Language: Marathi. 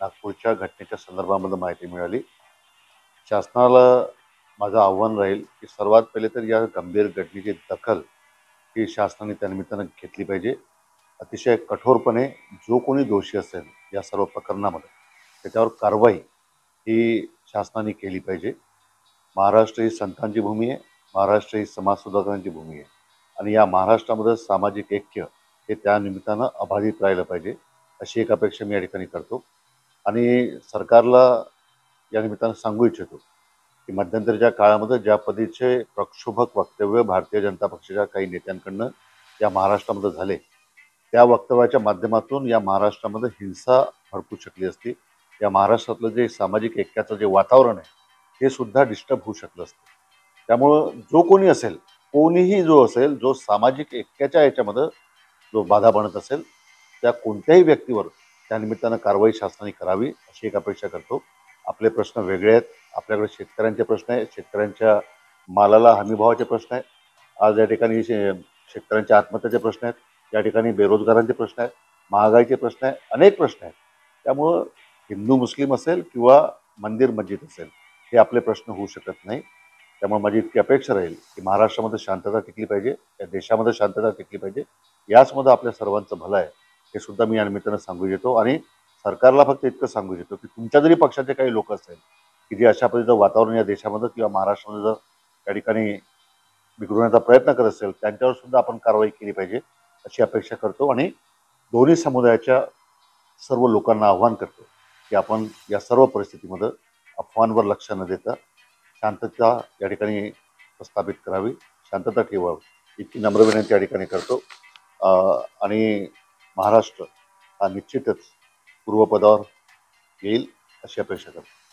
नागपूरच्या घटनेच्या संदर्भामध्ये माहिती मिळाली। शासनाला माझं आव्हान राहील की सर्वात पहिले तर या गंभीर घटनेची दखल ही शासनाने त्यानिमित्तानं घेतली पाहिजे। अतिशय कठोरपणे जो कोणी दोषी असेल या सर्व प्रकरणामध्ये त्याच्यावर कारवाई ही शासनाने केली पाहिजे। महाराष्ट्र ही संतांची भूमी आहे, महाराष्ट्र ही समाज सुधारणांची भूमी आहे आणि या महाराष्ट्रामध्ये सामाजिक ऐक्य हे त्या निमित्तानं अबाधित राहिलं पाहिजे अशी एक अपेक्षा मी या ठिकाणी करतो। आणि सरकारला या निमित्तानं सांगू इच्छितो की मध्यंतरीच्या काळामध्ये ज्या पद्धतीचे प्रक्षोभक वक्तव्य भारतीय जनता पक्षाच्या काही नेत्यांकडनं या महाराष्ट्रामध्ये झाले, त्या वक्तव्याच्या माध्यमातून या महाराष्ट्रामध्ये हिंसा भडकू शकली असती। या महाराष्ट्रातलं जे सामाजिक ऐक्याचं जे वातावरण आहे हे सुद्धा डिस्टर्ब होऊ शकलं असतं। त्यामुळं जो कोणी असेल, कोणीही जो असेल, जो सामाजिक ऐक्याच्या याच्यामध्ये जो बाधा बनत असेल, त्या कोणत्याही व्यक्तीवर त्यानिमित्तानं कारवाई शासनाने करावी अशी एक अपेक्षा करतो। आपले प्रश्न वेगळे आहेत। आपल्याकडे शेतकऱ्यांचे प्रश्न आहेत, शेतकऱ्यांच्या मालाला हमीभावाचे प्रश्न आहेत। आज या ठिकाणी शेतकऱ्यांच्या आत्महत्याचे प्रश्न आहेत, या ठिकाणी बेरोजगारांचे प्रश्न आहेत, महागाईचे प्रश्न आहेत, अनेक प्रश्न आहेत। त्यामुळं हिंदू मुस्लिम असेल किंवा मंदिर मस्जिद असेल, हे आपले प्रश्न होऊ शकत नाही। त्यामुळे माझी इतकी अपेक्षा राहील की महाराष्ट्रामध्ये शांतता टिकली पाहिजे, या देशामध्ये शांतता टिकली पाहिजे, याचमध्ये आपल्या सर्वांचं भलं आहे हे सुद्धा मी या निमित्तानं सांगू इच्छितो। आणि सरकारला फक्त इतकं सांगू इच्छितो की तुमच्या जरी पक्षाचे काही लोक असेल की जे अशा पद्धतीचं वातावरण या देशामध्ये किंवा महाराष्ट्रामध्ये जर त्या ठिकाणी बिघडवण्याचा प्रयत्न करत असेल, त्यांच्यावर सुद्धा आपण कारवाई केली पाहिजे अशी अपेक्षा करतो। आणि दोन्ही समुदायाच्या सर्व लोकांना आव्हान करतो की आपण या सर्व परिस्थितीमध्ये अफवांवर लक्ष न देता शांतता या ठिकाणी प्रस्थापित करावी, शांतता ठेवावी इतकी नम्र विनंती या ठिकाणी करतो। आणि महाराष्ट्र हा निश्चितच पूर्वपदावर येईल अशी अपेक्षा करतो।